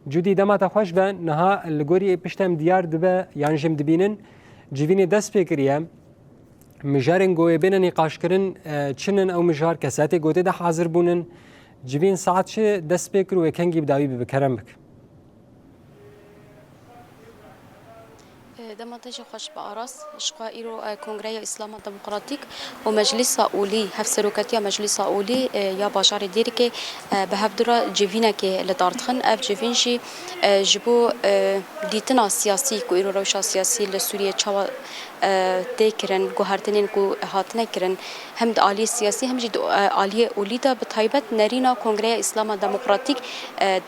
جودی دما خوش به نها لگوری پشتم دیار دبه یعنی جم دبینن جوینی دست بکریه مجارن گوی بین نقاش کردن چنن او مجار کساتی گوده ده حاضر بونن جوین ساعت چه دست بکر و کنگی بداوی بکرم بک دمنتج خوش بأراس شقا إيرو كونغريا إسلام الديمقراطيك ومجلس أولي هفسروكتيا مجلس أولي يا باشار ديركي بهفدرا جيفينك لدارتخن أف جيفينشي جبو ديتنا سياسي كو إيرو روشا سياسي لسوريا تشاوا تكرن جوهرتنين كو هاتنا كرن هم آلية سياسي هم جد آلية أوليدا بتايبت نرينا كونغريا إسلام الديمقراطيك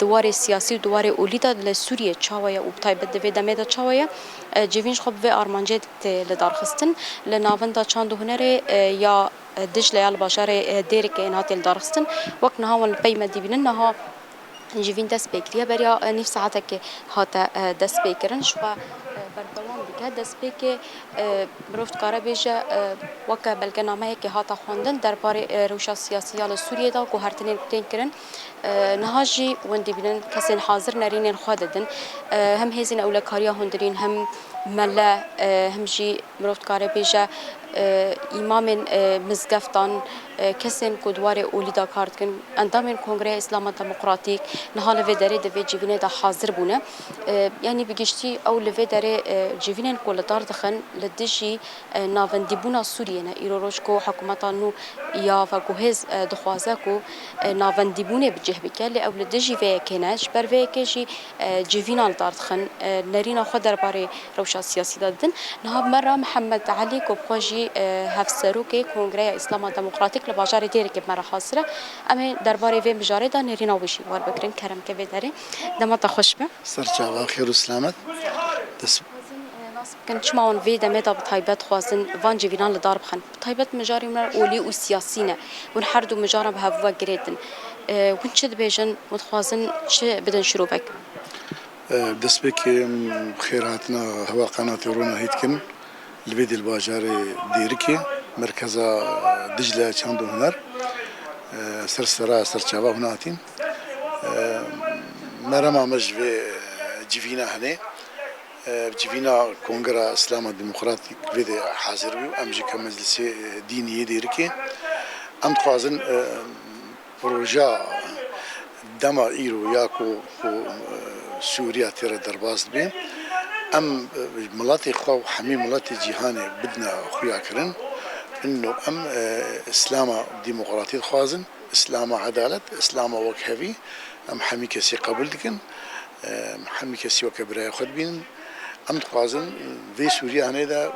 دوار سياسي دوار أوليدا لسوريا تشاوا وبتايبت دفيدا ميدا تشاوا جيفينش خب في أرمانجيت لدارخستن لنافندا چاندو هنري يا دجلة يا البشر ديرك إنها تلدارخستن وقت نها والبيمة دي بينها جيفين دست بكريا بريا نفس ساعتك هاتا دست بكرن شوا بردوام بك دست بك بروفت كارا بيجا وكا بلغنامه هيك هاتا خواندن درباره روشا سياسية لسوريا دا گوهرتنين كتين كرن نهاجي وندي بينن كسين حاضر نارين خاددن هم هزين اولكاريا هندرين هم ملا هم جي بروفت كارا بيجا امام مزگفتان کسین کدوار اولیدا کارت کن اندام کنگره اسلام دموکراتیک نهال و داره دوی جوینه دا حاضر بونه یعنی بگشتی او لوی داره جوینه کل دار دخن لدیجی ناوندی بونا سوریه نه ایرو روش کو حکومتانو یا و گوهز دخوازه کو ناوندی بونه بجه بکل او لدیجی و کناش بر و کشی جوینه دار دخن نرینا خود درباره روشا سیاسی دادن نه مره محمد علی کوبخوجی هفسروکی کنگره اسلام دموکراتیک لباجار دیری که مرا حاضره اما درباره وی مجاره دا نرینا وشی وار بکرین کرم که بداره دمت خوش به سرچاوا خیر و سلامت دس كان تشمعون في دمتا بطيبات خوازن فان جيفينان لدار بخن بطيبات مجاري من أولي وسياسينا ونحردو مجارة بهفوا جريدن ونشد بيجن متخوازن شو بدن شروبك دس بك خيراتنا هوا قناة رونا هيتكن البيد الباجاري ديركي مركز دجلة چاندو هنر سرسرا سرچاوا هناتين مرما مجوي جيفينا هني جيفينا كونغرا اسلام ديمقراطيك بيد حاضر بيو امجي كمجلس ديني ديركي ام خوازن بروجا دما ايرو ياكو سوريا ترى درباس بي ام ملاتي خو حمي ملاتي جهاني بدنا خويا كرن انه ام اسلام ديمقراطي خوازن اسلام عداله اسلام وكهفي ام حمي كسي قبول دكن حمي كسي وكبراي خد بين ام خوازن في سوريا هنيدا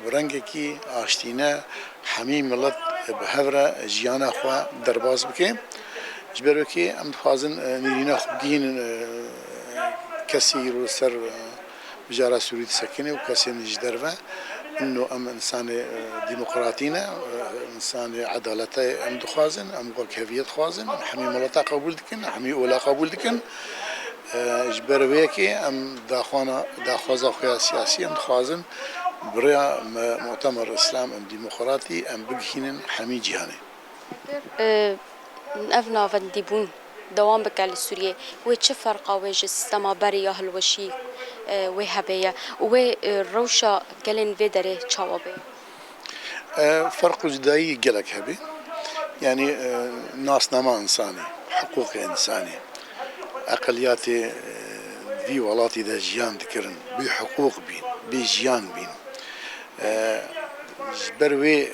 رنگكي اشتينا حمي ملت بهبره جيانا خو درباس بكي جبروكي ام خوازن نيرينا دين كسي سر بجارة سوريا سكنة وكسي نجدرفه إنه أم إنسان ديمقراطينا إنسان عدالته أم دخوازن أم كهفية خوازن حمي ملتا قبول دكن حمي أولا قبول دكن جبرويكي أم داخوازا خويا سياسي أم دخوازن بريا مؤتمر إسلام أم ديمقراطي أم بجهين حمي جهاني أفنا فنديبون دوام بكال السورية وش فرقه وجه السما بريا هالوشي وهبية وروشة قالن فيدري تشاوبي فرق جدائي قالك هبي يعني ناس نما إنساني حقوق إنساني أقليات في ولاتي ذا جيان ذكرن بحقوق بين بجيان بين بروي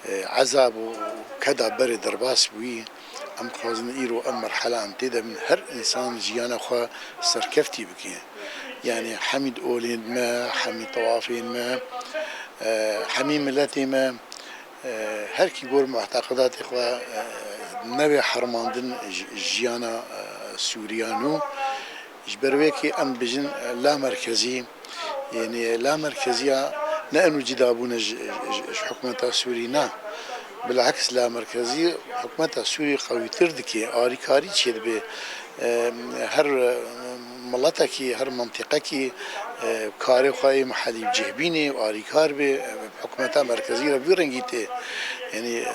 عذاب وكذا بري درباس بوي ام خوازن ايرو ام مرحله ام تيدا من هر انسان جيانا خو سركفتي بكي يعني حميد اولين ما حميد طوافين ما حمي ملتي ما هر كي يقول معتقدات اخوا نبي حرماندن جيانا سوريانو جبرويكي ام بجن لا مركزي يعني لا مركزيه لانه جدابون حكومه سورينا بالعكس لا مركزي حكومتها سوري قوي تردكي آريكاري تشيد به هر ملتكي هر منطقكي كاري خاي محلي بجهبيني وآريكار به حكومتها مركزية بيرنجيته يعني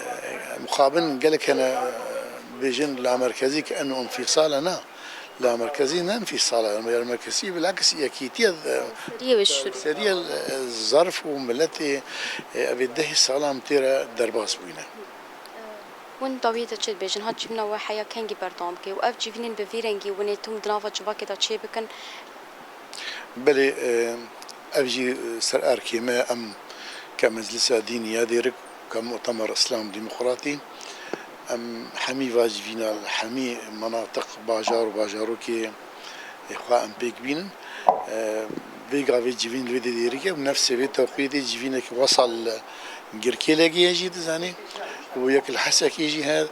مقابل قالك أنا بيجن لا مركزي كأنه انفصالنا لا مركزي ننفي الصلاة المركزي بالعكس يكيتي سوريا والشوري سريع الظرف وملتي أبده الصلاة متيرة درباس بينا ون طبيعة تشد بيجن هاد جبنا وحياة كانجي بردام كي وأف جيفينين بفيرنجي ونيتهم دنافا جوا كده تشي بكن بلي أبجي سر أركيما أم كمجلس دينية ديرك كمؤتمر إسلام ديمقراطي أم حمي واجبينا الحمي مناطق باجار وباجاروكي إخوة أم بيك بين بيقا في جيفين الويدي ديريكا ونفس في توقيتي جيفينك وصل جركي لاقي يجي تزاني وياك الحسك يجي هذا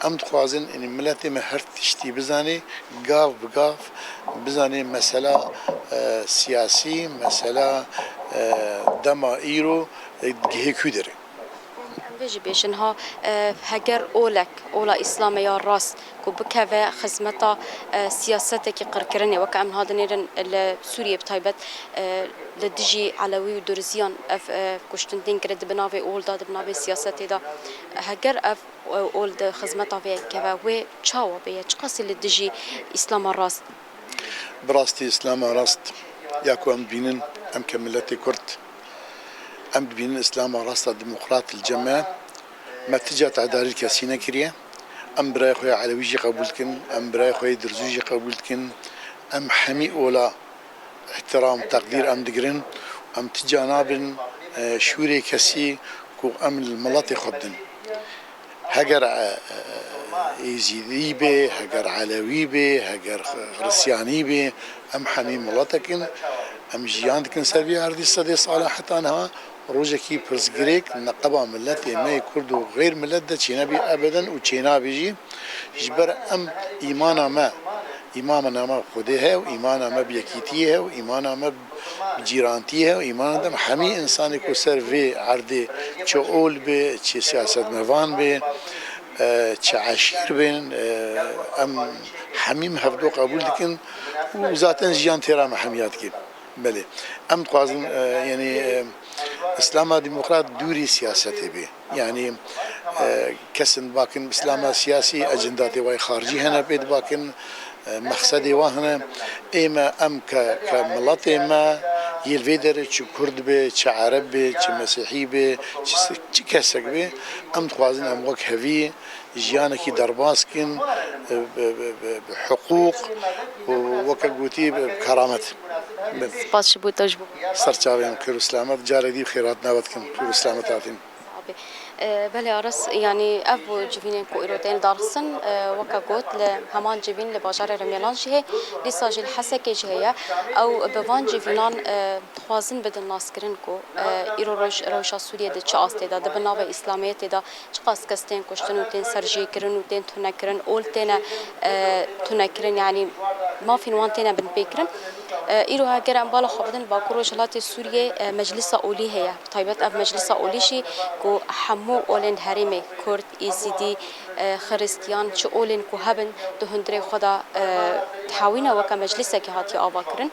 أم تخوازن إن ملاتي ما هرت تشتي بزاني قاف بقاف بزاني مسألة سياسي مسألة دمائيرو جهي كودري بيجي بيجن ها هجر أولا إسلامي راس كوبكها خدمتا سياستك قركرني وكأن هذا نيرن سوريا بتايبت لدجي علوي ودرزيان اف كشتندين كرد بنافي اول داد بنافي سياستي دا هجر اف اول د خدمتا في كبا و تشاو بي تشقاسي لدجي اسلام راست براستي اسلام راست ياكو ام بينن ام كملتي كرت ام بينن اسلام راست ديمقراط الجماعه ما تجات عدالة كاسينا كريا ام براي خويا علويجي قبولتكن ام براي خويا درزوجي قبولتكن ام حمي اولا احترام تقدير ام دقرن ام تجانابن شوري كسي كو ام الملاطي خبدن هجر يزيدي به هجر علوي به هجر رسياني به ام حمي ملاطكن ام جياندكن سبي عردي صدي صالحة انها روجكي برسجريك نقبا ملتي ما يكردو غير ملت دا تشينابي ابدا وتشينا بيجي جبر ام إيمانا ما خديها وإيمانا ما بيكيتيها وإيمانا ما بجيرانتيها وإيمانا دم حمي إنسان يكون سيرفي عردي تشو أول بي تشي سياسة مفان بي تشي عشير بين أم حمي مهفدو قبول لكن وذاتن جيان تيرا محمياتك بلي أم تقازن يعني إسلام ديمقراط دوري سياسته بي يعني كسن باكن إسلام سياسي أجنداتي واي خارجي هنا بيد باكن مقصدي واهنا إما أم كملاتي ما يلفيدر تش كرد بي تش عرب بي تش مسيحي بي تش كسك بي أم تخوازن أم وك هفي جيانكي درباسكن بحقوق وكقوتي بكرامات باش شبو تجبو سرچاوين خير سلامت جاري دي خيرات ناوتكم خير سلامت عاتين بله أرس يعني أبو جبين كويروتين دارسن وكا قوت لهمان جبين لباجار رميلان جهة لساجل حسك جهة أو بوان جبينان خوازن بدن ناس كرن كو إيرو روشا سوريا ده چاس تدا ده بناوه إسلامية تدا چقاس كستين كشتن وتين سرجي كرن وتين تنا كرن أول تنا تنا كرن يعني ما في نوان تنا بن بكرن إيرو هاجر أم بالا خبدن باكورو جلات سوريا مجلس أولي هي طيبت أب مجلس أولي شي كو حمو أولن هرمي كرد إيزيدي خريستيان شو أولن كو هبن دهندري خدا تحاوينا وكا مجلسة كهاتي آواكرن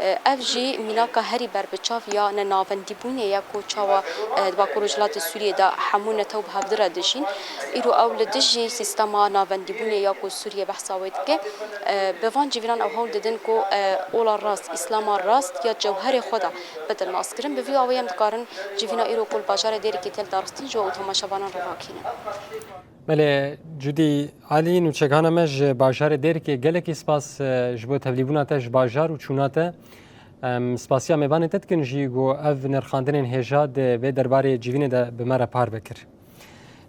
أفجي ملاكا هري بربتشاف يا ننافن ديبوني يا كو تشاوا باكورو جلات سوريا دا حمو نتوب هفدرا دشين إيرو أول دجي سيستما نافن ديبوني يا كو سوريا بحثاويتك بفان جيفيران أو هول ددن كو أولا راست إسلام راست يا جوهر خدا بدل ناسكرن بفي أويام دكارن جيفينا إيرو كل باجار ديري كتل دارستن جو وتماشابانا رواكينا مله جودي علي نو چگانا مج باجار دیر که گلکی سپاس جبو تبلیبونا تج باجار و چوناته سپاسیا میوان تتکن جی گو اف نرخاندن هجاد و درباره جیوین ده بمره پار بکر